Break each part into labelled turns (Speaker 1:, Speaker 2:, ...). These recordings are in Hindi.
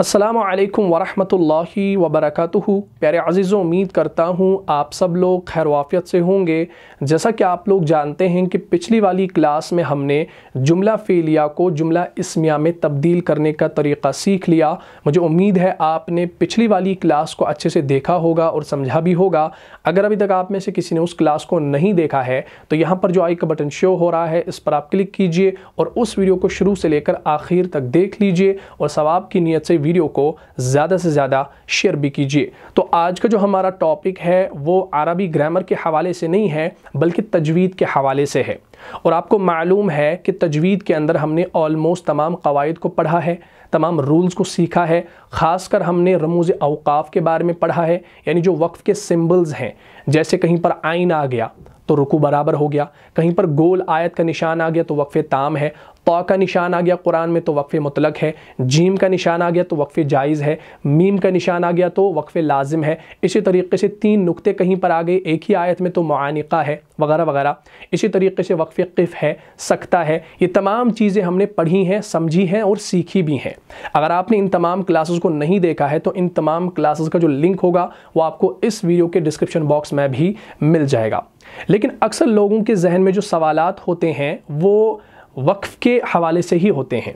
Speaker 1: अस्सलामु अलैकुम वरहमतुल्लाहि वबरकातुहू। प्यारे अज़ीज़ों, उम्मीद करता हूँ आप सब लोग खैर वाफ़ियत से होंगे। जैसा कि आप लोग जानते हैं कि पिछली वाली क्लास में हमने जुमला फ़ेलिया को जुमला इस्मिया में तब्दील करने का तरीक़ा सीख लिया। मुझे उम्मीद है आपने पिछली वाली क्लास को अच्छे से देखा होगा और समझा भी होगा। अगर अभी तक आप में से किसी ने उस क्लास को नहीं देखा है तो यहाँ पर जो आई का बटन शो हो रहा है इस पर आप क्लिक कीजिए और उस वीडियो को शुरू से लेकर आखिर तक देख लीजिए और सवाब की नीयत से वीडियो को ज़्यादा से ज़्यादा शेयर भी कीजिए। तो आज का जो हमारा टॉपिक है वो अरबी ग्रामर के हवाले से नहीं है बल्कि तजवीद के हवाले से है। और आपको मालूम है कि तजवीद के अंदर हमने ऑलमोस्ट तमाम कवायद को पढ़ा है, तमाम रूल्स को सीखा है। ख़ासकर हमने रमूज़ औक़ाफ़ के बारे में पढ़ा है, यानी जो वक्फ़ के सिंबल्स हैं। जैसे कहीं पर आइन आ गया तो रुकू बराबर हो गया, कहीं पर गोल आयत का निशान आ गया तो वक्फ़े ताम है, तौ का निशान आ गया कुरान में तो वक्फ़े मुतलक है, जीम का निशान आ गया तो वक्फ़े जायज़ है, मीम का निशान आ गया तो वक्फ़े लाजिम है। इसी तरीके से तीन नुक्ते कहीं पर आ गए एक ही आयत में तो मुआनिका है वगैरह वगैरह। इसी तरीके से वक्फ़े क़िफ़ है, सकता है। ये तमाम चीज़ें हमने पढ़ी हैं, समझी हैं और सीखी भी हैं। अगर आपने इन तमाम क्लासेस को नहीं देखा है तो इन तमाम क्लासेस का जो लिंक होगा वो आपको इस वीडियो के डिस्क्रिप्शन बॉक्स में भी मिल जाएगा। लेकिन अक्सर लोगों के जहन में जो सवालात होते हैं वो वक्फ़ के हवाले से ही होते हैं।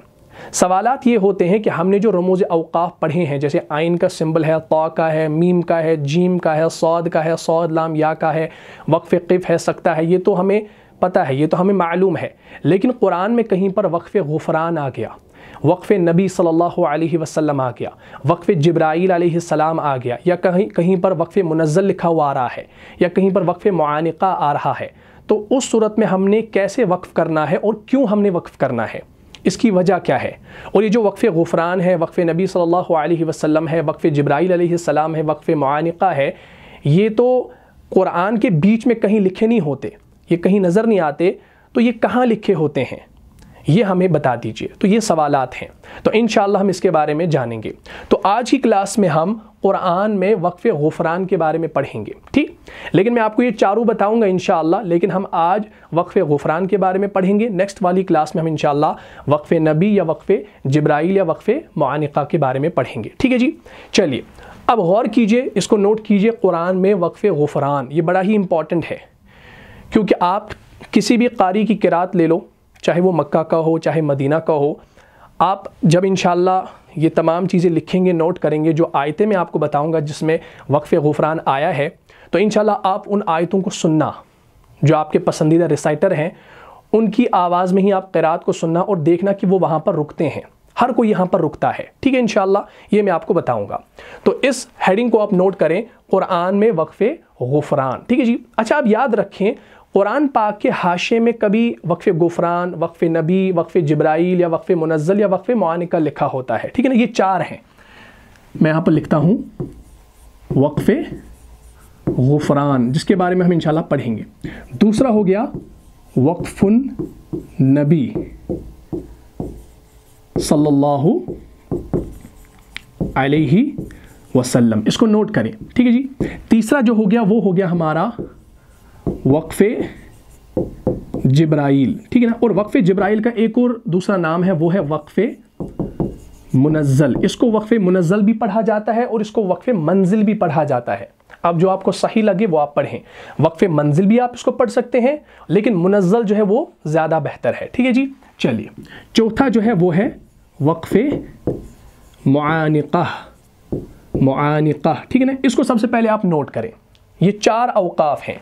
Speaker 1: सवालात ये होते हैं कि हमने जो रमूज़ औक़ाफ़ पढ़े हैं, जैसे आइन का सिंबल है, तौ का है, मीम का है, जीम का है, सौद का है, सौद लाम या का है, वक्फ़े क़िफ़ है, सकता है, ये तो हमें पता है, ये तो हमें मालूम है। लेकिन कुरान में कहीं पर वक्फ़े गुफ़रान आ गया, वक्फ़े नबी सल्लल्लाहु अलैहि वसल्लम आ गया, वक्फ़े जिब्राईल अलैहिस्सलाम आ गया, या कहीं पर वक्फ़े मुनज़्ज़ल लिखा हुआ आ रहा है, या कहीं पर वक्फ़े मुआनिका आ रहा है। तो उस सूरत में हमने कैसे वक्फ़ करना है और क्यों हमने वक्फ़ करना है, इसकी वजह क्या है। और ये जो वक्फ़े गुफ़रान है, वक्फ़े नबी सल्लल्लाहु अलैहि वसल्लम है, वक्फ़े जिब्राईल अलैहिस्सलाम है, वक्फ़े मुआनिका है, ये तो कुरान के बीच में कहीं लिखे नहीं होते, ये कहीं नज़र नहीं आते। तो ये कहाँ लिखे होते हैं ये हमें बता दीजिए। तो ये सवालात हैं, तो इंशाअल्लाह हम इसके बारे में जानेंगे। तो आज की क्लास में हम कुरान में वक्फ़े गुफ़रान के बारे में पढ़ेंगे, ठीक। लेकिन मैं आपको ये चारों बताऊंगा इंशाअल्लाह, लेकिन हम आज वक्फ़े गुफ़रान के बारे में पढ़ेंगे। नेक्स्ट वाली क्लास में हम इंशाअल्लाह वक्फ़े नबी या वक्फ़े जिब्राईल या वक्फ़े मुआनिका के बारे में पढ़ेंगे, ठीक है जी। चलिए अब गौर कीजिए, इसको नोट कीजिए। कुरान में वक्फ़े गुफ़रान ये बड़ा ही इंपॉर्टेंट है, क्योंकि आप किसी भी कारी की क़िरात ले लो, चाहे वो मक्का का हो चाहे मदीना का हो, आप जब इंशाअल्लाह ये तमाम चीज़ें लिखेंगे, नोट करेंगे, जो आयतें मैं आपको बताऊंगा जिसमें वक्फ़े गुफ़रान आया है, तो इंशाअल्लाह आप उन आयतों को सुनना, जो आपके पसंदीदा रिसाइटर हैं उनकी आवाज़ में ही आप क़िरात को सुनना और देखना कि वो वहाँ पर रुकते हैं। हर कोई यहाँ पर रुकता है, ठीक है। इंशाअल्लाह ये मैं आपको बताऊँगा। तो इस हेडिंग को आप नोट करें, कुरान में वक्फ़े गुफ़रान, ठीक है जी। अच्छा, आप याद रखें कुरान पाक के हाशे में कभी वक्फ़े गुफ़रान, वक्फ़े नबी, वक्फ़े जिब्राईल या वक्फ़े मुनज़्ज़ल या वक्फ़े मुआनिका लिखा होता है, ठीक है ना। ये चार हैं, मैं यहाँ पर लिखता हूँ वक्फ़े गुफ़रान, जिसके बारे में हम इंशाअल्लाह पढ़ेंगे। दूसरा हो गया वक्फ़ुन नबी सल्लल्लाहु अलैहि वसल्लम, इसको नोट करें, ठीक है जी। तीसरा जो हो गया वो हो गया हमारा वक्फ़े जिब्राईल, ठीक है ना। और वक्फ़े जिब्राईल का एक और दूसरा नाम है, वो है वक्फ़े मुनज़्ज़ल। इसको वक्फ़े मुनज़्ज़ल भी पढ़ा जाता है और इसको वक्फ़े मंजिल भी पढ़ा जाता है। अब जो आपको सही लगे वो आप पढ़ें। वक्फ़े मंजिल भी आप इसको पढ़ सकते हैं, लेकिन मुनज़्ज़ल जो है वो ज़्यादा बेहतर है, ठीक है जी। चलिए चौथा जो है वो है वक्फ़े मुआनिका, मुआनिका, ठीक है ना। इसको सबसे पहले आप नोट करें। ये चार औक़ाफ़ हैं,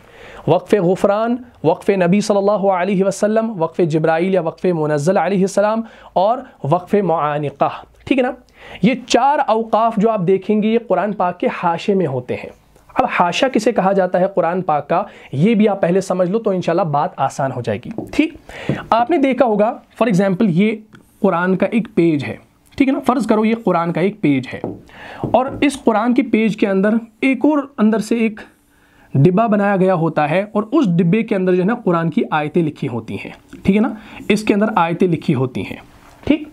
Speaker 1: वक्फ़े गुफ़रान, वक्फ़े नबी सल्लल्लाहु अलैहि वसल्लम, वक्फ़े जिब्राईल या वक्फ़े मुनज़्ज़ल अलैहिस्सलाम और वक्फ़े मुआनिका, ठीक है ना। ये चार औक़ाफ़ जो आप देखेंगे ये कुरान पाक के हाशे में होते हैं। अब हाशा किसे कहा जाता है कुरान पाक का, ये भी आप पहले समझ लो तो इंशाल्लाह बात आसान हो जाएगी, ठीक। आपने देखा होगा फॉर एग्ज़ाम्पल ये कुरान का एक पेज है, ठीक है ना। फ़र्ज़ करो ये कुरान का एक पेज है और इस कुरान के पेज के अंदर एक और अंदर से एक डिब्बा बनाया गया होता है और उस डिब्बे के अंदर जो है ना कुरान की आयतें लिखी होती हैं, ठीक है ना। इसके अंदर आयतें लिखी होती हैं, ठीक।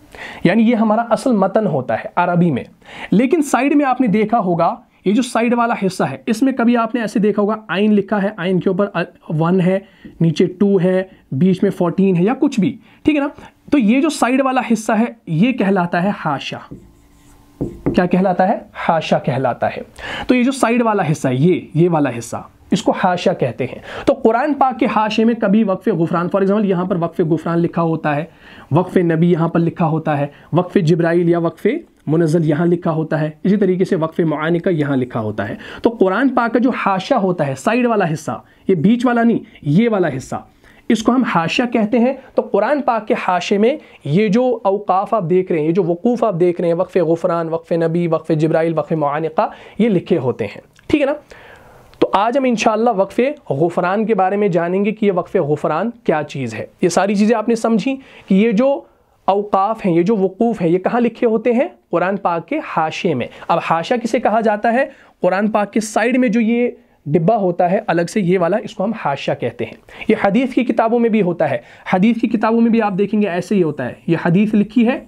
Speaker 1: यानी ये हमारा असल मतन होता है अरबी में। लेकिन साइड में आपने देखा होगा ये जो साइड वाला हिस्सा है इसमें कभी आपने ऐसे देखा होगा आइन लिखा है, आइन के ऊपर 1 है, नीचे 2 है, बीच में 14 है या कुछ भी, ठीक है ना। तो ये जो साइड वाला हिस्सा है ये कहलाता है हाशा, क्या कहलाता है? हाशा कहलाता है। तो ये जो साइड वाला हिस्सा है, ये वाला हिस्सा, इसको हाशा कहते हैं। तो कुरान पाक के हाशे में कभी वक्फ गुफरान, फॉर एग्जाम्पल यहाँ पर वक्फ गुफरान लिखा होता है, वक्फ नबी यहाँ पर लिखा होता है, वक्फ जिब्राइल या वक्फ मुनज़्ज़ल यहाँ लिखा होता है, इसी तरीके से वक्फ मुआनिका यहाँ लिखा होता है। तो कुरान पाक का जो हाशा होता है, साइड वाला हिस्सा, ये बीच वाला नहीं, ये वाला हिस्सा, इसको हम हाशा कहते हैं। तो कुरान पाक के हाशे में ये जो औकाफ आप देख रहे हैं, ये जो वकूफ़ आप देख रहे हैं, वक्फ गुफरान, वक्फ नबी, वक्फ जिब्राइल, वक्फ मुआनिका, ये लिखे होते हैं। ठीक है ना? तो आज हम इंशाअल्लाह वक्फ गुफरान के बारे में जानेंगे कि ये वक्फ गुफरान क्या चीज़ है। ये सारी चीज़ें आपने समझी कि ये जो औकाफ हैं, ये जो वकूफ़ हैं, ये कहाँ लिखे होते हैं? कुरान पाक के हाशे में। अब हाशा किसे कहा जाता है? कुरान पाक के साइड में जो ये डिब्बा होता है अलग से, ये वाला, इसको हम हाशा कहते हैं। ये हदीस की किताबों में भी होता है। हदीस की किताबों में भी आप देखेंगे ऐसे ही होता है। ये हदीस लिखी है,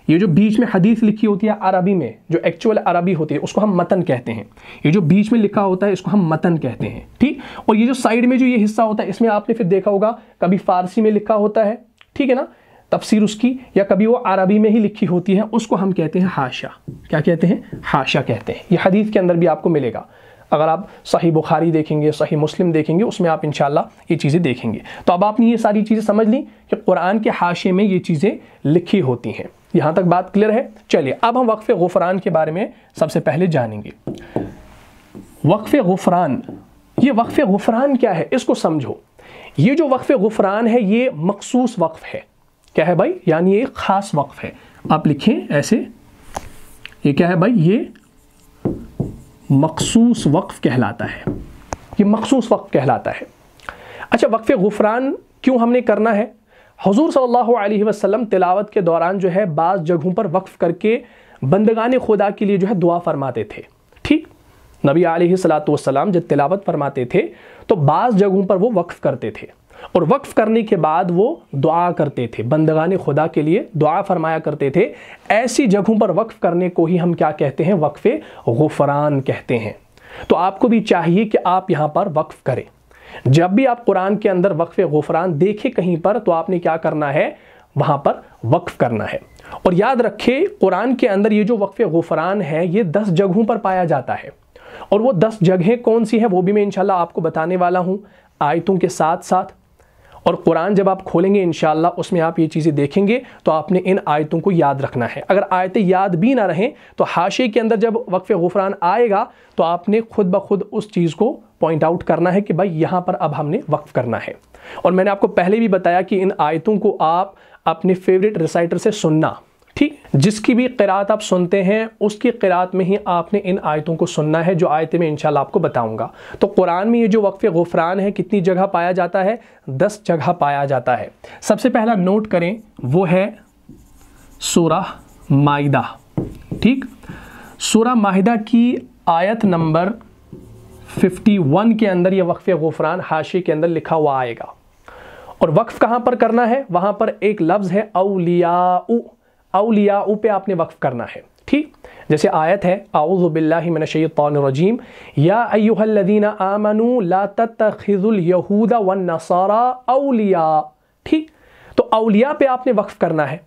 Speaker 1: ये जो बीच में हदीस लिखी होती है अरबी में, जो एक्चुअल अरबी होती है, उसको हम मतन कहते हैं। ये जो बीच में लिखा होता है, इसको हम मतन कहते हैं। ठीक। और ये जो साइड में जो ये हिस्सा होता है, इसमें आपने फिर देखा होगा कभी फारसी में लिखा होता है, ठीक है ना, तफसीर उसकी, या कभी वो अरबी में ही लिखी होती है, उसको हम कहते हैं हाशा। क्या कहते हैं? हाशा कहते हैं। ये हदीस के अंदर भी आपको मिलेगा। अगर आप सही बुखारी देखेंगे, सही मुस्लिम देखेंगे, उसमें आप इंशाल्लाह ये चीज़ें देखेंगे। तो अब आपने ये सारी चीज़ें समझ ली कि कुरान के हाशे में ये चीज़ें लिखी होती हैं। यहाँ तक बात क्लियर है? चलिए अब हम वक्फ गुफरान के बारे में सबसे पहले जानेंगे। वक्फ गुफरान, ये वक्फ गुफरान क्या है इसको समझो। ये जो वक्फ गुफरान है ये मखसूस वक्फ है। क्या है भाई? यानी ये ख़ास वक्फ है। आप लिखें ऐसे, ये क्या है भाई? ये मखसूस वक्फ कहलाता है। ये मखसूस वक्फ कहलाता है। अच्छा, वक्फ गुफरान क्यों हमने करना है? हुजूर सल्लल्लाहु अलैहि वसल्लम तिलावत के दौरान जो है बाज़ जगहों पर वक्फ करके बंदगाने खुदा के लिए जो है दुआ फरमाते थे। ठीक, नबी अलैहिस्सलातु वस्सलाम जब तिलावत फरमाते थे तो बाज़ जगहों पर वो वक्फ करते थे, और वक्फ करने के बाद वो दुआ करते थे, बंदगाने खुदा के लिए दुआ फरमाया करते थे। ऐसी जगहों पर वक्फ करने को ही हम क्या कहते हैं? वक्फ गुफरान कहते हैं। तो आपको भी चाहिए कि आप यहाँ पर वक्फ करें। जब भी आप कुरान के अंदर वक्फ गुफरान देखें कहीं पर, तो आपने क्या करना है? वहाँ पर वक्फ करना है। और याद रखें, कुरान के अंदर ये जो वक्फ गुफरान है ये 10 जगहों पर पाया जाता है, और वो 10 जगहें कौन सी है वो भी मैं इंशाल्लाह आपको बताने वाला हूँ आयतों के साथ साथ। और कुरान जब आप खोलेंगे इंशाअल्लाह उसमें आप ये चीज़ें देखेंगे, तो आपने इन आयतों को याद रखना है। अगर आयतें याद भी ना रहें तो हाशे के अंदर जब वक्फ गुफरान आएगा तो आपने खुद ब खुद उस चीज़ को पॉइंट आउट करना है कि भाई यहाँ पर अब हमने वक्फ करना है। और मैंने आपको पहले भी बताया कि इन आयतों को आप अपने फेवरेट रिसाइटर से सुनना। ठीक, जिसकी भी क़िरात आप सुनते हैं उसकी क़िरात में ही आपने इन आयतों को सुनना है, जो आयतें मैं इंशाल्लाह आपको बताऊंगा। तो कुरान में ये जो वक्फ गुफरान है कितनी जगह पाया जाता है? 10 जगह पाया जाता है। सबसे पहला नोट करें, वो है सूरह माइदा। ठीक, सूरह माइदा की आयत नंबर 51 के अंदर ये वक्फ गुफरान हाशे के अंदर लिखा हुआ आएगा। और वक्फ कहाँ पर करना है? वहाँ पर एक लफ्ज़ है औलियाउ, औलियाउ पे आपने वक्फ करना है। ठीक, जैसे आयत है अऊज़ु बिल्लाहि मिनश्शैतानिर रजीम, या अय्युहल्लज़ीना आमनू ला तत्तखिज़ुल यहूदा वन नसारा औलिया। ठीक, तो औलिया पे आपने वक्फ करना है।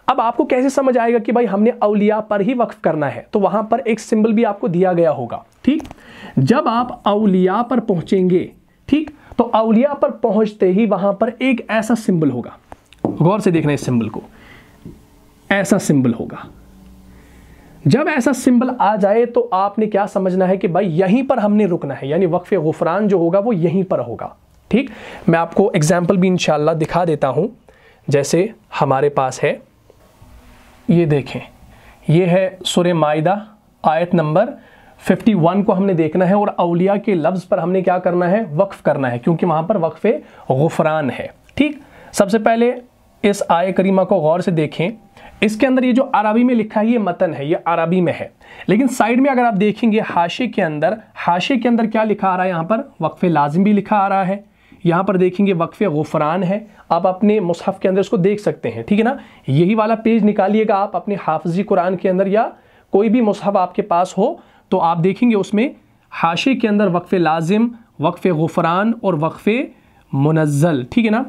Speaker 1: अब आपको कैसे समझ आएगा कि भाई हमने औलिया पर ही वक्फ करना है? तो वहाँ पर एक सिंबल भी आपको दिया गया होगा। ठीक, जब आप औलिया पर पहुँचेंगे, ठीक, तो औलिया पर पहुँचते ही वहाँ पर एक ऐसा सिंबल होगा, गौर से देखना इस सिंबल को, ऐसा सिंबल होगा। जब ऐसा सिंबल आ जाए तो आपने क्या समझना है कि भाई यहीं पर हमने रुकना है, यानी वक्फ गुफरान जो होगा वो यहीं पर होगा। ठीक, मैं आपको एग्जाम्पल भी इंशाअल्लाह दिखा देता हूँ। जैसे हमारे पास है, ये देखें, ये है सूरह माइदा आयत नंबर 51 को हमने देखना है, और औलिया के लफ्ज़ पर हमने क्या करना है? वक्फ करना है, क्योंकि वहाँ पर वक्फ गुफरान है। ठीक, सबसे पहले इस आय करीमा को गौर से देखें। इसके अंदर ये जो अरबी में लिखा है ये मतन है, ये अरबी में है, लेकिन साइड में अगर आप देखेंगे हाशे के अंदर क्या लिखा आ रहा है? यहाँ पर वक्फ लाजिम भी लिखा आ रहा है। यहाँ पर देखेंगे वक्फ गुफरान है। आप अपने मुसहफ़ के अंदर इसको देख सकते हैं, ठीक है ना। यही वाला पेज निकालिएगा आप अपने हाफिज़ी कुरान के अंदर, या कोई भी मुसहफ़ आपके पास हो तो आप देखेंगे उसमें हाशे के अंदर वक्फ लाजिम, वक्फ गुफरान और वक्फ मुनज़्ज़ल, ठीक है ना,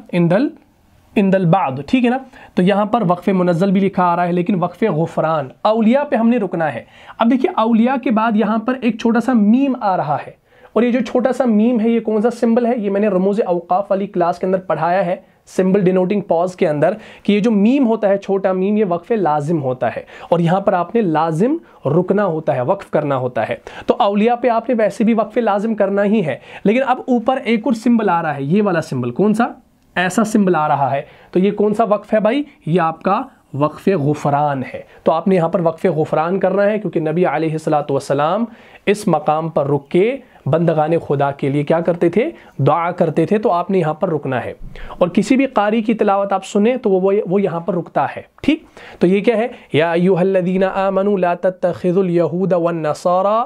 Speaker 1: इंदल बाद, ठीक है ना। तो यहाँ पर वक्फ़े मुनज़्ज़ल भी लिखा आ रहा है, लेकिन वक्फ़े गुफ़रान औलिया पे हमने रुकना है। अब देखिए औलिया के बाद यहाँ पर एक छोटा सा मीम आ रहा है, और ये जो छोटा सा मीम है ये कौन सा सिंबल है, ये मैंने रमूज़ औक़ाफ़ वाली क्लास के अंदर पढ़ाया है, सिंबल डिनोटिंग पॉज के अंदर, कि ये जो मीम होता है छोटा मीम, ये वक्फ़े लाजिम होता है, और यहाँ पर आपने लाजिम रुकना होता है, वक्फ़ करना होता है। तो औलिया पे आपने वैसे भी वक्फ़े लाजिम करना ही है, लेकिन अब ऊपर एक और सिंबल आ रहा है, ये वाला सिंबल, कौन सा, ऐसा सिंबल आ रहा है। तो ये कौन सा वक्फ़ है भाई, ये आपका वक्फ़े गुफ़रान है। तो आपने यहाँ पर वक्फ़े गुफ़रान करना है, क्योंकि नबी अलैहिस्सलातु वस्सलाम इस मकाम पर रुक के बंदगाने खुदा के लिए क्या करते थे, दुआ करते थे। तो आपने यहाँ पर रुकना है, और किसी भी कारी की तिलावत आप सुने तो वो यहाँ पर रुकता है, ठीक। तो ये क्या है, या अय्युहल्लज़ीना आमनू ला तत्तखिज़ुल यहूद वन्नसारा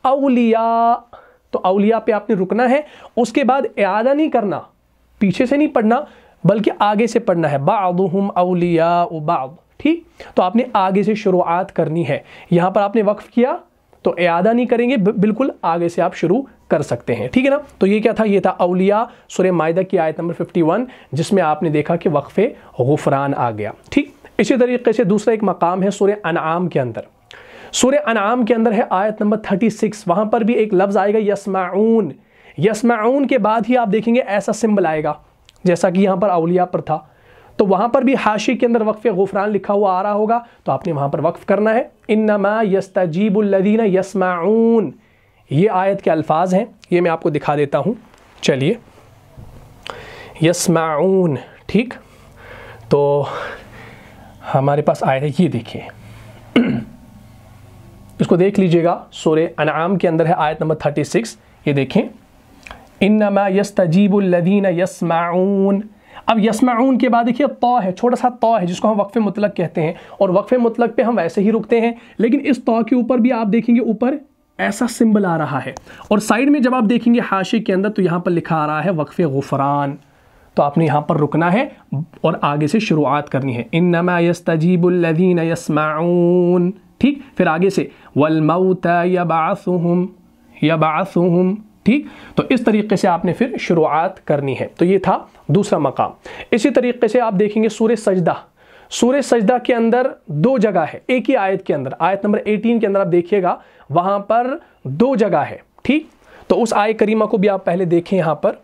Speaker 1: औलिया। तो औलिया पे आपने रुकना है, उसके बाद इआदा नहीं करना, पीछे से नहीं पढ़ना, बल्कि आगे से पढ़ना है, बाअदुहुम औलियाउ बाअद, ठीक। तो आपने आगे से शुरुआत करनी है। यहाँ पर आपने वक्फ किया तो इआदा नहीं करेंगे, बिल्कुल आगे से आप शुरू कर सकते हैं, ठीक है ना। तो ये क्या था, ये था औलिया, सूरह माइदा की आयत नंबर 51, जिसमें आपने देखा कि वक्फ़े गुफ़रान आ गया, ठीक। इसी तरीके से दूसरा एक मकाम है सूरह अनआम के अंदर। सूरह अनआम के अंदर है आयत नंबर 36, वहाँ पर भी एक लफ्ज़ आएगा यस्माऊन। यस्माऊन के बाद ही आप देखेंगे ऐसा सिंबल आएगा, जैसा कि यहाँ पर औलिया पर था। तो वहाँ पर भी हाशी के अंदर वक्फ़े गुफ़रान लिखा हुआ आ रहा होगा, तो आपने वहाँ पर वक्फ़ करना है। इन्नमा यस्तजीबुल्लज़ीना यस्माऊन, ये आयत के अल्फाज हैं, ये मैं आपको दिखा देता हूँ, चलिए। यस्माऊन, ठीक। तो हमारे पास आयत है, ये देखिए, इसको देख लीजिएगा, सूरह अनआम के अंदर है आयत नंबर 36, ये देखें, इन्नमा यस्तजीबुल्लज़ीना यस्माऊन। अब यस्माऊन के बाद देखिए तौ है, छोटा सा तौ है, जिसको हम वक्फ़े मुतलक कहते हैं, और वक्फ़े मुतलक पे हम वैसे ही रुकते हैं, लेकिन इस तौ के ऊपर भी आप देखेंगे ऊपर ऐसा सिंबल आ रहा है, और साइड में जब आप देखेंगे हाशी के अंदर तो यहाँ पर लिखा आ रहा है वक्फ़े गुफ़रान। तो आपने यहाँ पर रुकना है और आगे से शुरुआत करनी है, इन्नमा यस्तजीबुल्लज़ीना यस्माऊन, ठीक। फिर आगे से वल मौता यबअसुहुम, ठीक। तो इस तरीके से आपने फिर शुरुआत करनी है। तो ये था दूसरा मकाम। इसी तरीके से आप देखेंगे सूरह सजदा, सूरह सजदा के अंदर दो जगह है, एक ही आयत के अंदर, आयत नंबर 18 के अंदर आप देखिएगा, वहाँ पर दो जगह है, ठीक। तो उस आय करीमा को भी आप पहले देखें, यहाँ पर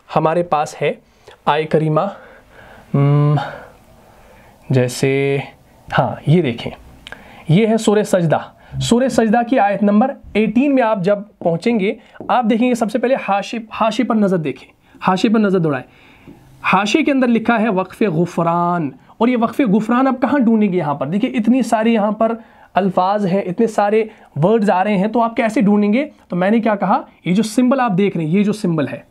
Speaker 1: हमारे पास है आय करीमा, जैसे हाँ ये देखें, ये है सूरह सजदा। सूरह सजदा की आयत नंबर 18 में आप जब पहुंचेंगे, आप देखेंगे सबसे पहले हाशी पर नज़र देखें, हाशी पर नज़र दौड़ाएं। हाशी के अंदर लिखा है वक्फ़े गुफ़रान, और ये वक्फ़े गुफ़रान आप कहाँ ढूंढेंगे, यहाँ पर देखिए इतनी सारी यहाँ पर अल्फाज हैं, इतने सारे वर्ड्स आ रहे हैं, तो आप कैसे ढूंढेंगे। तो मैंने क्या कहा, ये जो सिंबल आप देख रहे हैं, ये जो सिंबल है,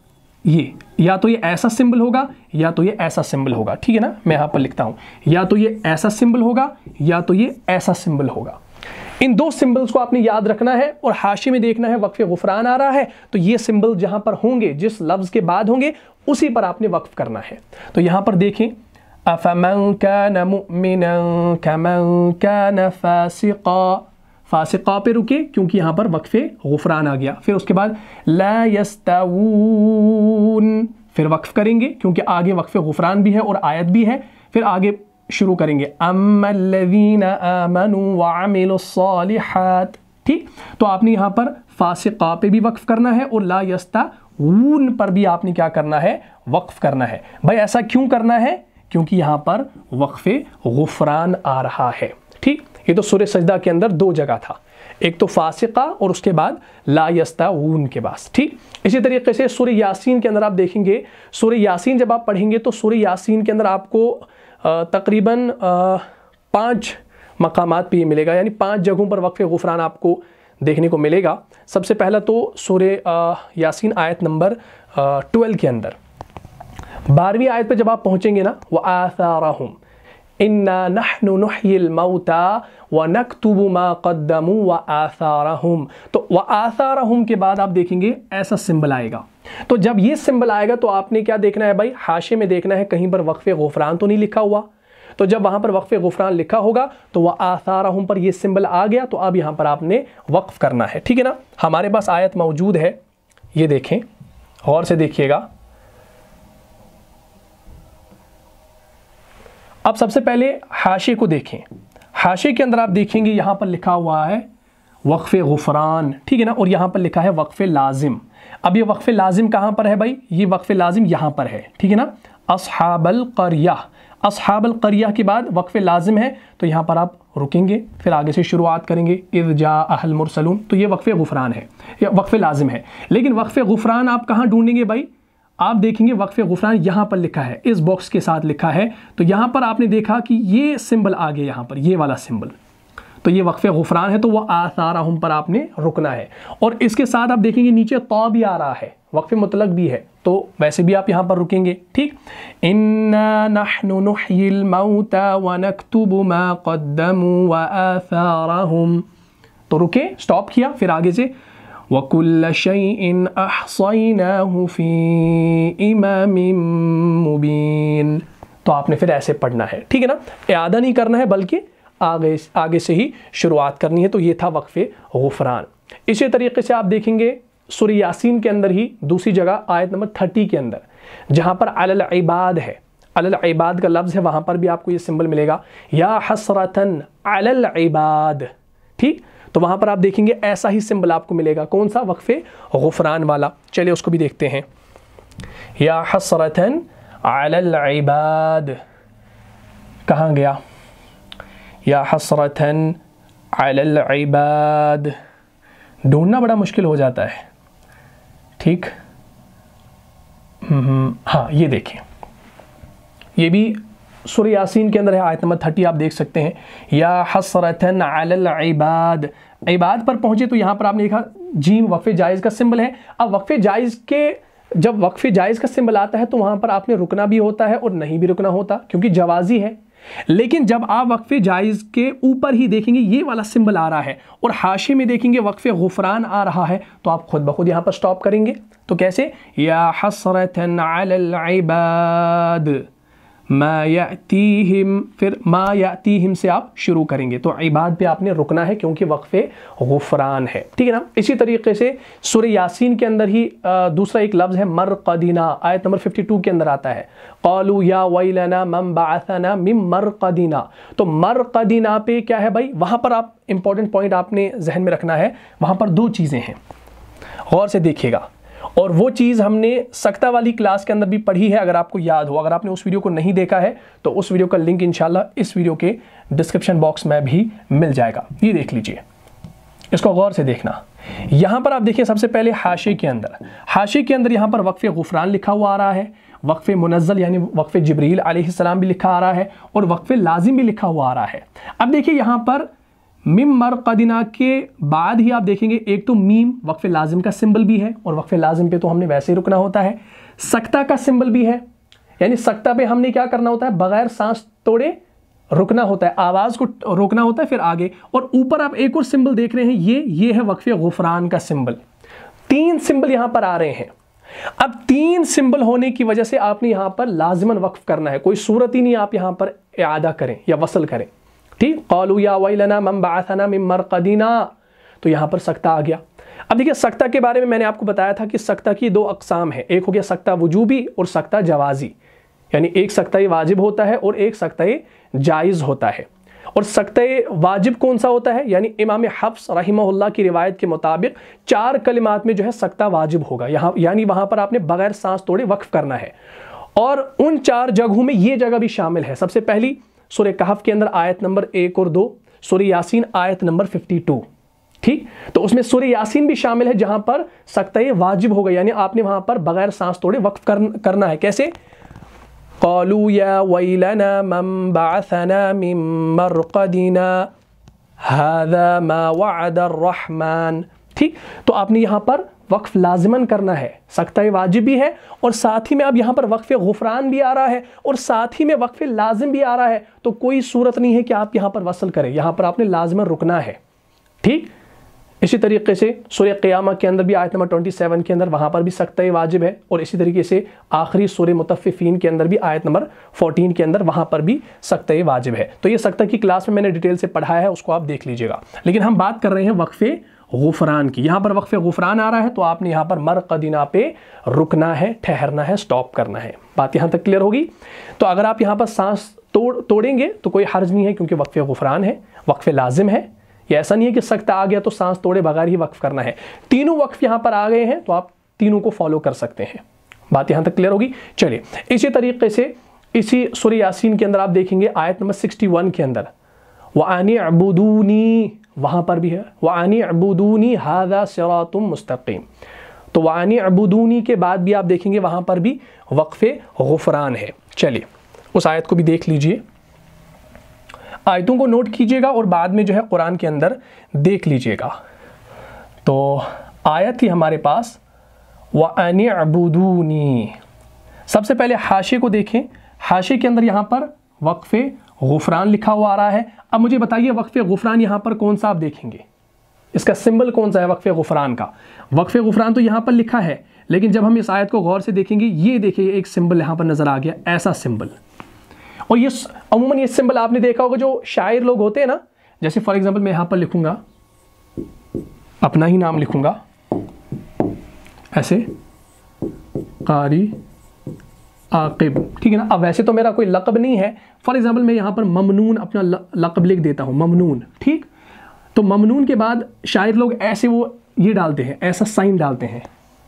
Speaker 1: ये या तो ये ऐसा सिंबल होगा या तो ये ऐसा सिंबल होगा, ठीक है ना। मैं यहाँ पर लिखता हूँ, या तो ये ऐसा सिंबल होगा या तो ये ऐसा सिंबल होगा। इन दो सिंबल्स को आपने याद रखना है, और हाशी में देखना है वक्फ़े गुफ़रान आ रहा है, तो ये सिंबल जहाँ पर होंगे, जिस लफ्ज़ के बाद होंगे, उसी पर आपने वक्फ़ करना है। तो यहाँ पर देखें, अफ़मन कान मुमिनन कमन कान फ़ासिक़ा, फ़ासिक़ा पे रुके क्योंकि यहाँ पर वक्फ़े गुफ़रान आ गया। फिर उसके बाद ला यस्तवून, फिर वक्फ़ करेंगे क्योंकि आगे वक्फ़े गुफ़रान भी है और आयत भी है। फिर आगे शुरू करेंगे अम्मल्लज़ीना आमनू वअमिलुस्सालिहात, ठीक। तो आपने यहाँ पर फ़ासिक़ा पे भी वक्फ़ करना है, और ला यस्तवून पर भी आपने क्या करना है, वक्फ़ करना है। भाई ऐसा क्यों करना है, क्योंकि यहाँ पर वक्फ़े गुफ़रान आ रहा है, ठीक। ये तो सूरह सजदा के अंदर दो जगह था, एक तो फ़ासिक़ा और उसके बाद ला यस्तवून के पास, ठीक। इसी तरीके से सूरह यासीन के अंदर आप देखेंगे, सूरह यासीन जब आप पढ़ेंगे तो सूरह यासीन के अंदर आपको तकरीबन 5 मकामात पे ये मिलेगा, यानी 5 जगहों पर वक्फ़े गुफ़रान आपको देखने को मिलेगा। सबसे पहला तो सूरह यासीन आयत नंबर 12 के अंदर 12वीं आयत पे जब आप पहुँचेंगे ना, व आसारहुम इन्ना नहनु नुह्यिल मौता व नक्तुबु मा क़द्दमू व आसारहुम, तो व आसारहुम के बाद आप देखेंगे ऐसा सिंबल आएगा। तो जब ये सिंबल आएगा तो आपने क्या देखना है भाई, हाशे में देखना है कहीं पर वक्फ़े गुफ़रान तो नहीं लिखा हुआ। तो जब वहाँ पर वक्फ़े गुफ़रान लिखा होगा तो वह आसारहुम पर ये सिंबल आ गया, तो अब यहाँ पर आपने वक्फ़ करना है, ठीक है ना। हमारे पास आयत मौजूद है, ये देखें, गौर से देखिएगा, अब सबसे पहले हाशिए को देखें। हाशिए के अंदर आप देखेंगे यहाँ पर लिखा हुआ है वक्फ़े गुफ़रान, ठीक है ना, और यहाँ पर लिखा है वक्फ़े लाजिम। अब ये वक्फ़े लाजिम कहाँ पर है भाई? ये वक्फ़े लाजिम यहाँ पर है, ठीक है ना। अस्हाबल क़रिया, अस्हाबल क़रिया के बाद वक्फ़े लाजिम है तो यहाँ पर आप रुकेंगे, फिर आगे से शुरुआत करेंगे इज़ जाअल मुरसलून, तो ये वक्फ़े गुफ़रान है या वक्फ़े लाजिम है। लेकिन वक्फ़े गुफ़रान आप कहाँ ढूंढेंगे भाई? आप देखेंगे वक्फ़े गुफ़रान यहाँ पर लिखा है, इस बॉक्स के साथ लिखा है, तो यहाँ पर आपने देखा कि ये सिंबल आ गया यहाँ पर, ये वाला सिंबल, तो ये वक्फ़े गुफ़रान है, तो वह आसारहुम पर आपने रुकना है। और इसके साथ आप देखेंगे नीचे तौ भी आ रहा है, वक्फ़े मुतलक भी है, तो वैसे भी आप यहाँ पर रुकेंगे, ठीक। इन्ना नहनु नुह्यिल मौता व नक्तुबु मा क़द्दमू व आसारहुम, तो रुके, स्टॉप किया, फिर आगे से वकुल्ल शैइन अहसैनाहु फी इमामिम मुबीन, तो आपने फिर ऐसे पढ़ना है, ठीक है ना, इआदा नहीं करना है बल्कि आगे से ही शुरुआत करनी है। तो ये था वक्फ़े गुफ़रान। इसी तरीके से आप देखेंगे सूरह यासीन के अंदर ही दूसरी जगह आयत नंबर 30 के अंदर जहाँ पर अलल इबाद है, अलल इबाद का लफ्ज़ है, वहाँ पर भी आपको ये सिंबल मिलेगा या हसरतन अलल इबाद, ठीक। तो वहाँ पर आप देखेंगे ऐसा ही सिंबल आपको मिलेगा, कौन सा? वक्फ़े गुफ़रान वाला। चलिए उसको भी देखते हैं। या हसरतन अलल इबाद, कहाँ गया? या हसरतन अलल इबाद, ढूंढना बड़ा मुश्किल हो जाता है, ठीक। हाँ, ये देखें, ये भी सूरह यासीन के अंदर है, आयत नंबर 30 आप देख सकते हैं। या हसरतन अलल इबाद, इबाद पर पहुंचे तो यहाँ पर आपने देखा जीम वक्फ़े जायज़ का सिंबल है। अब वक्फ़े जायज़ के, जब वक्फ़े जायज़ का सिंबल आता है तो वहाँ पर आपने रुकना भी होता है और नहीं भी रुकना होता, क्योंकि जवाज़ी है। लेकिन जब आप वक्फ़े जायज़ के ऊपर ही देखेंगे ये वाला सिंबल आ रहा है और हाशिए में देखेंगे वक्फ़े गुफ़रान आ रहा है, तो आप खुद ब खुद यहाँ पर स्टॉप करेंगे। तो कैसे? या हसरतन अलल इबाद मा यातीहिम, फिर मा यातीहिम से आप शुरू करेंगे, तो इबाद पे आपने रुकना है क्योंकि वक्फ़े गुफ़रान है, ठीक है ना। इसी तरीके से सूरह यासीन के अंदर ही दूसरा एक लफ्ज़ है मरक़दिना, आयत नंबर 52 के अंदर आता है क़ालू या वैलना मन बअसना मिन मरक़दिना, तो मरक़दिना पे क्या है भाई? वहाँ पर आप इंपॉर्टेंट पॉइंट आपने जहन में रखना है, वहाँ पर दो चीज़ें हैं, गौर से देखिएगा। और वो चीज़ हमने सख्ता वाली क्लास के अंदर भी पढ़ी है, अगर आपको याद हो। अगर आपने उस वीडियो को नहीं देखा है तो उस वीडियो का लिंक इंशाल्लाह इस वीडियो के डिस्क्रिप्शन बॉक्स में भी मिल जाएगा, ये देख लीजिए, इसको गौर से देखना। यहाँ पर आप देखिए सबसे पहले हाशिए के अंदर, हाशिए के अंदर यहाँ पर वक्फ़े गुफ़रान लिखा हुआ आ रहा है, वक्फ़े मुनज़्ज़ल यानी वक्फ़े जिब्रील अलैहिस्सलाम भी लिखा आ रहा है और वक्फ़े लाजिम भी लिखा हुआ आ रहा है। अब देखिए यहाँ पर मिम मरक़दिना के बाद ही आप देखेंगे एक तो मीम वक्फ़े लाजिम का सिंबल भी है और वक्फ़े लाजिम पे तो हमने वैसे ही रुकना होता है, सक्ता का सिंबल भी है, यानी सक्ता पे हमने क्या करना होता है? बग़ैर सांस तोड़े रुकना होता है, आवाज़ को रोकना होता है, फिर आगे। और ऊपर आप एक और सिंबल देख रहे हैं, ये है वक्फ़े गुफ़रान का सिंबल। 3 सिंबल यहाँ पर आ रहे हैं। अब 3 सिंबल होने की वजह से आपने यहाँ पर लाजिमन वक्फ़ करना है, कोई सूरत ही नहीं आप यहाँ पर इआदा करें या वसल करें, ठीक। क़ालू या वैलना मन बअसना मिन मरक़दिना, तो यहाँ पर सक्ता आ गया। अब देखिए सक्ता के बारे में मैंने आपको बताया था कि सक्ता की 2 अक़साम है, एक हो गया सक्ता वजूबी और सक्ता जवाज़ी, यानी एक सक्ता वाजिब होता है और एक सक्ता जायज़ होता है। और सक्ता वाजिब कौन सा होता है? यानी इमाम हफ्स रहिमहुल्लाह की रिवायत के मुताबिक 4 कलिमात में जो है सक्ता वाजिब होगा, यहाँ यानी वहाँ पर आपने बग़ैर सांस तोड़े वक्फ़ करना है। और उन 4 जगहों में ये जगह भी शामिल है। सबसे पहली सूरह कहफ के अंदर आयत नंबर 1 और 2, सूरह यासीन आयत नंबर 52, ठीक। तो उसमें सूरह यासीन भी शामिल है जहां पर सक्ता वाजिब होगा, यानी आपने वहां पर बगैर सांस तोड़े वक्फ करना है। कैसे? क़ालू या वैलना मन बअसना मिन मरक़दिना हाज़ा मा वअदा अर्रहमान, ठीक। तो आपने यहाँ पर वक्फ़ लाजिमन करना है, सक्ता वाजिब भी है और साथ ही में अब यहाँ पर वक्फ़े गुफ़रान भी आ रहा है और साथ ही में वक्फ़े लाजिम भी आ रहा है, तो कोई सूरत नहीं है कि आप यहाँ पर वसल करें, यहाँ पर आपने लाजिमन रुकना है, ठीक। इसी तरीके से सूरह क़ियामा के अंदर भी आयत नंबर 27 के अंदर वहाँ पर भी सक्ता वाजिब है और इसी तरीके से आखिरी सूरह मुतफ़्फ़िफ़ीन के अंदर भी आयत नंबर 14 के अंदर वहाँ पर भी सक्ता वाजिब है। तो ये सक्ता की क्लास में मैंने डिटेल से पढ़ाया है, उसको आप देख लीजिएगा। लेकिन हम बात कर रहे हैं वक्फ़े गुफ़रान की। यहाँ पर वक्फ़े गुफ़रान आ रहा है तो आपने यहाँ पर मरक़दिना पे रुकना है, ठहरना है, स्टॉप करना है। बात यहाँ तक क्लियर होगी? तो अगर आप यहाँ पर सांस तोड़ेंगे तो कोई हर्ज नहीं है, क्योंकि वक्फ़े गुफ़रान है, वक्फ़े लाजिम है। ये ऐसा नहीं है कि सख्त आ गया तो सांस तोड़े बगैर ही वक्फ़ करना है। तीनों वक्फ़ यहाँ पर आ गए हैं तो आप तीनों को फॉलो कर सकते हैं। बात यहाँ तक क्लियर होगी। चलिए, इसी तरीके से इसी सूरह यासीन के अंदर आप देखेंगे आयत नंबर 61 के अंदर वअनी अबुदूनी, वहाँ पर भी है वअनी अबुदूनी हाज़ा सिरातुम मुस्तक़ीम। तो वअनी अबुदूनी के बाद भी आप देखेंगे वहाँ पर भी वक्फ़े गुफ़रान है। चलिए उस आयत को भी देख लीजिए, आयतों को नोट कीजिएगा और बाद में जो है कुरान के अंदर देख लीजिएगा। तो आयत थी हमारे पास वअनी अबुदूनी। सबसे पहले हाशिए को देखें, हाशिए के अंदर यहाँ पर वक्फ़े गुफ़रान लिखा हुआ आ रहा है। अब मुझे बताइए वक्फ़े गुफ़रान यहाँ पर कौन सा आप देखेंगे, इसका सिंबल कौन सा है वक्फ़े गुफ़रान का? वक्फ़े गुफ़रान तो यहाँ पर लिखा है, लेकिन जब हम इस आयत को गौर से देखेंगे, ये देखिए एक सिंबल यहाँ पर नज़र आ गया, ऐसा सिंबल। और ये अमूमन ये सिंबल आपने देखा होगा जो शायर लोग होते हैं ना, जैसे फॉर एग्जांपल मैं यहाँ पर लिखूँगा, अपना ही नाम लिखूँगा ऐसे, कारी आकिब, ठीक है ना। अब वैसे तो मेरा कोई लक़ब नहीं है, फॉर एग्जांपल मैं यहाँ पर ममनून अपना लक़ब लिख देता हूँ, ममनून, ठीक। तो ममनून के बाद शायर लोग ऐसे वो ये डालते हैं, ऐसा साइन डालते हैं,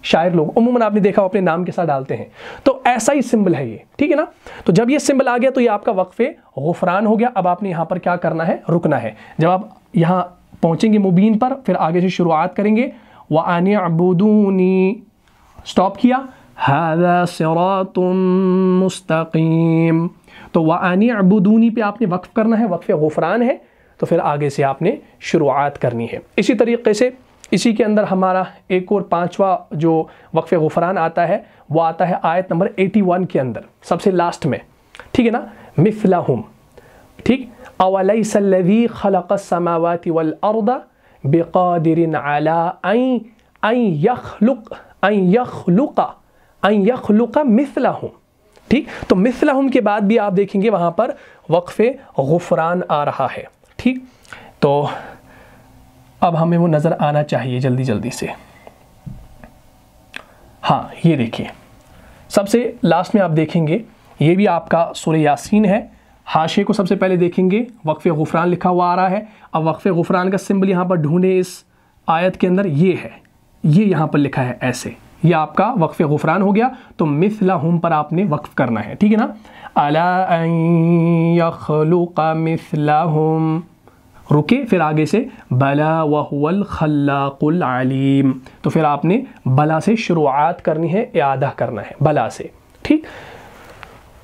Speaker 1: शायर लोग अमूमन आपने देखा अपने नाम के साथ डालते हैं। तो ऐसा ही सिंबल है ये, ठीक है ना। तो जब ये सिंबल आ गया तो ये आपका वक्फ़े गुफ़रान हो गया। अब आपने यहाँ पर क्या करना है, रुकना है। जब आप यहाँ पहुँचेंगे मुबीन पर, फिर आगे से शुरुआत करेंगे वअनी अबुदूनी, स्टॉप किया, हाज़ा सिरातुम मुस्तक़ीम। तो वअनी अबुदूनी पे आपने वक्फ़ करना है, वक्फ़े गुफ़रान है, तो फिर आगे से आपने शुरुआत करनी है। इसी तरीके से इसी के अंदर हमारा एक और पांचवा जो वक्फ़े गुफ़रान आता है वो आता है आयत नंबर 81 के अंदर, सबसे लास्ट में, ठीक है ना। मिस्लहुम, ठीक, अवलैसल्लज़ी खलक़स समावाति वल अर्द बिक़ादिरिन अला अन यख़लुक़ मिस्लहुम, ठीक। तो मिस्लहुम के बाद भी आप देखेंगे वहाँ पर वक्फ़े गुफ़रान आ रहा है, ठीक। तो अब हमें वो नज़र आना चाहिए जल्दी जल्दी से। हाँ, ये देखिए सबसे लास्ट में आप देखेंगे ये भी आपका सूरह यासीन है। हाशिए को सबसे पहले देखेंगे, वक्फ़े गुफ़रान लिखा हुआ आ रहा है। अब वक्फ़े गुफ़रान का सिंबल यहाँ पर ढूंढे इस आयत के अंदर, ये है, ये यहाँ पर लिखा है ऐसे, ये आपका वक्फ़े गुफ़रान हो गया। तो मिस्लहुम पर आपने वक्फ़ करना है, ठीक है ना। अला अन यख़लुक़ मिस्लहुम, रुके, फिर आगे से बला वहुवल खल्लाकुल अलीम। तो फिर आपने बला से शुरुआत करनी है, इआदा करना है बला से, ठीक।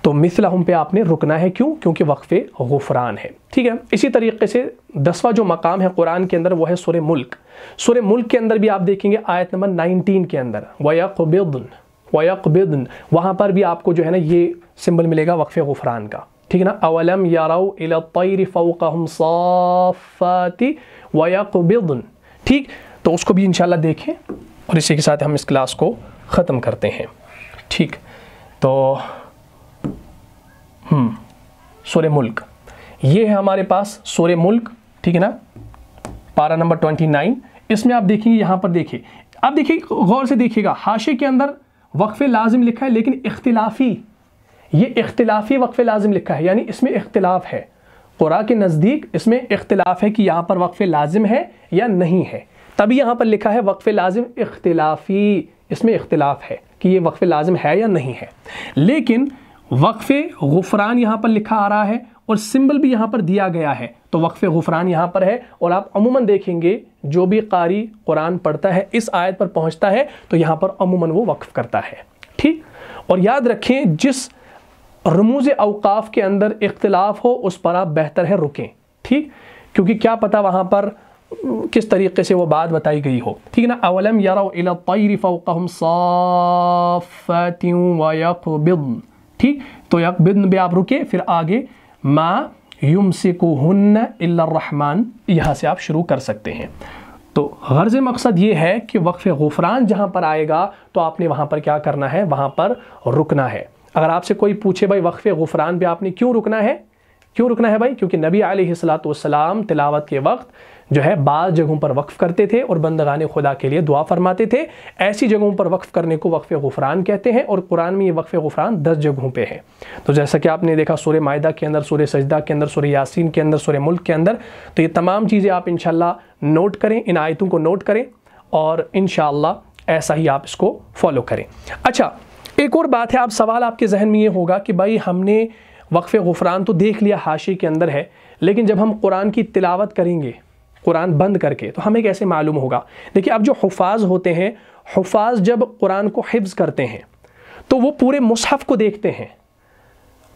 Speaker 1: तो मिस्लहुम पे आपने रुकना है, क्यों? क्योंकि वक्फ़े गुफ़रान है, ठीक है। इसी तरीके से 10वां जो मकाम है कुरान के अंदर वो है सूरह मुल्क। सूरह मुल्क के अंदर भी आप देखेंगे आयत नंबर 19 के अंदर वयक़बिदन, वहाँ पर भी आपको जो है ना ये सिंबल मिलेगा वक्फ़े गुफ़रान का, ठीक है ना। अवलम यरौ इला तैरि फ़ौक़हुम साफ़ाति वयक़बिदन, ठीक। तो उसको भी इंशाल्लाह देखें और इसी के साथ हम इस क्लास को ख़त्म करते हैं, ठीक। तो सूरह मुल्क, ये है हमारे पास सूरह मुल्क, ठीक है ना, पारा नंबर 29। इसमें आप देखेंगे, यहाँ पर देखिए, आप देखिए गौर से देखिएगा, हाशिए के अंदर वक्फ़े लाजिम लिखा है, लेकिन इख्तिलाफ़ी, ये इख्तिलाफ़ी वक्फ़े लाजिम लिखा है, यानी इसमें इख्तिलाफ़ है। क़ुरा के नज़दीक इसमें इख्तिलाफ़ है कि यहाँ पर वक्फ़े लाजिम है या नहीं है, तभी यहाँ पर लिखा है वक्फ़े लाजिम इख्तिलाफ़ी, इसमें इख्तिलाफ़ है कि ये वक्फ़े लाजिम है या नहीं है। लेकिन वक्फ़े गुफ़रान यहाँ पर लिखा आ रहा है और सिंबल भी यहाँ पर दिया गया है, तो वक्फ़े गुफ़रान यहाँ पर है। और आप अमूमन देखेंगे जो भी कारी कुरान पढ़ता है इस आयत पर पहुँचता है तो यहाँ पर अमूमन वो वक्फ़ करता है, ठीक। और याद रखें, जिस रमूज़ औक़ाफ़ के अंदर इख्तिलाफ़ हो उस पर आप बेहतर है रुकें, ठीक, क्योंकि क्या पता वहाँ पर किस तरीके से वो बात बताई गई हो, ठीक है ना। अवलम यरौ इला तैरि फ़ौक़हुम साफ़ातिन वयक़बिदन, ठीक। तो यक़बिदन भी आप रुके, फिर आगे मा युमसिकुहुन्न इल्ला रहमान, यहाँ से आप शुरू कर सकते हैं। तो गर्ज़ मकसद ये है कि वक्फ़े गुफ़रान जहाँ पर आएगा तो आपने वहाँ पर क्या करना है, वहाँ पर रुकना है। अगर आपसे कोई पूछे भाई वक्फ़े गुफ़रान पे आपने क्यों रुकना है, क्यों रुकना है भाई? क्योंकि नबी अलैहिस्सलातु वस्सलाम तिलावत के वक्त जो है बाज़ जगहों पर वक्फ़ करते थे और बंदगाने खुदा के लिए दुआ फरमाते थे। ऐसी जगहों पर वक्फ़ करने को वक्फ़े गुफ़रान कहते हैं और कुरान में ये वक्फ़े गुफ़रान 10 जगहों पे है। तो जैसा कि आपने देखा सूरह माइदा के अंदर, सूरह सजदा के अंदर, सूरह यासीन के अंदर, सूरह मुल्क के अंदर। तो ये तमाम चीज़ें आप इंशाअल्लाह नोट करें, इन आयतों को नोट करें और इंशाअल्लाह ऐसा ही आप इसको फॉलो करें। अच्छा, एक और बात है, आप सवाल आपके जहन में ये होगा कि भाई हमने वक्फ़े गुफ़रान तो देख लिया, हाशी के अंदर है, लेकिन जब हम कुरान की तिलावत करेंगे कुरान बंद करके तो हमें कैसे मालूम होगा? देखिए, अब जो हुफ़ाज़ होते हैं, हुफ़ाज़ जब कुरान को हिफ्ज़ करते हैं तो वो पूरे मुसहफ़ को देखते हैं।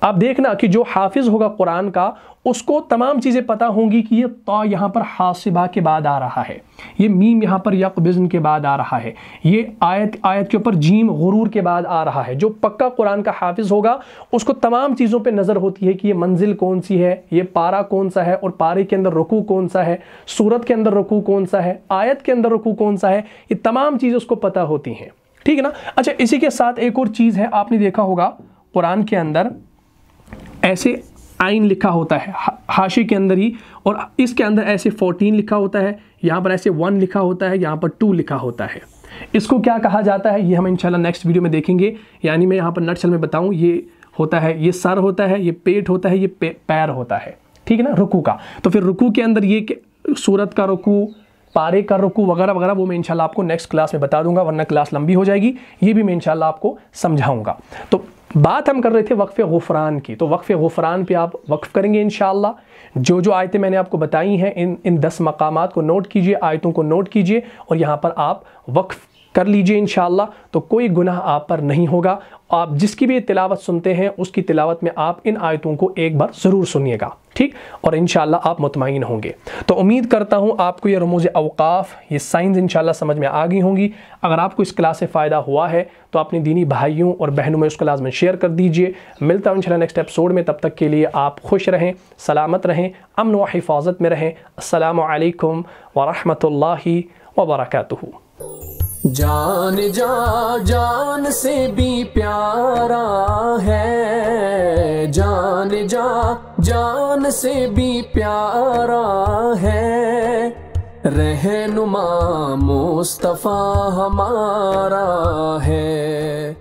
Speaker 1: आप देखना कि जो हाफिज़ होगा कुरान का, उसको तमाम चीज़ें पता होंगी कि ये ता यहाँ पर हासिबा के बाद आ रहा है, ये मीम यहाँ पर यक़बिज़्न के बाद आ रहा है, ये आयत के ऊपर जीम गुरूर के बाद आ रहा है। जो पक्का कुरान का हाफिज़ होगा उसको तमाम चीज़ों पे नज़र होती है कि ये मंजिल कौन सी है, ये पारा कौन सा है और पारे के अंदर रुकू कौन सा है, सूरत के अंदर रुकू कौन सा है, आयत के अंदर रुकू कौन सा है, ये तमाम चीज़ें उसको पता होती हैं। ठीक है ना? अच्छा, इसी के साथ एक और चीज़ है, आपने देखा होगा कुरान के अंदर ऐसे आइन लिखा होता है हाशी के अंदर ही, और इसके अंदर ऐसे 14 लिखा होता है, यहाँ पर ऐसे 1 लिखा होता है, यहाँ पर 2 लिखा होता है। इसको क्या कहा जाता है ये हम इंशाल्लाह नेक्स्ट वीडियो में देखेंगे। यानी मैं यहाँ पर नटशल में बताऊँ, ये होता है, ये सर होता है, ये पेट होता है, ये पैर होता है। ठीक है ना, रुकू का। तो फिर रुकू के अंदर ये सूरत का रुकू, पारे का रुकू वगैरह वगैरह वो मैं इंशाल्लाह आपको नेक्स्ट क्लास में बता दूंगा, वरना क्लास लंबी हो जाएगी। ये भी मैं इंशाल्लाह आपको समझाऊंगा। तो बात हम कर रहे थे वक्फ़े गुफ़रान की, तो वक्फ़े गुफ़रान पे आप वक्फ़ करेंगे इंशाअल्लाह। जो आयतें मैंने आपको बताई हैं, इन 10 मकामात को नोट कीजिए, आयतों को नोट कीजिए और यहाँ पर आप वक्फ़ कर लीजिए इंशाअल्लाह। तो कोई गुनाह आप पर नहीं होगा। आप जिसकी भी तिलावत सुनते हैं उसकी तिलावत में आप इन आयतों को एक बार ज़रूर सुनिएगा, ठीक? और इंशाअल्लाह आप मुतमईन होंगे। तो उम्मीद करता हूँ आपको ये रमूज़ औक़ाफ़, ये साइंस इंशाअल्लाह समझ में आ गई होंगी। अगर आपको इस क्लास से फ़ायदा हुआ है तो अपने दीनी भाइयों और बहनों में उसको लाज़िम शेयर कर दीजिए। मिलता हूँ इंशाअल्लाह नेक्स्ट एपिसोड में। तब तक के लिए आप खुश रहें, सलामत रहें, अमन व हिफाज़त में रहें। अस्सलामु अलैकुम व रहमतुल्लाहि व बरकातुहू।
Speaker 2: जान जान से भी प्यारा है, जान से भी प्यारा है, रहनुमा मुस्तफ़ा हमारा है।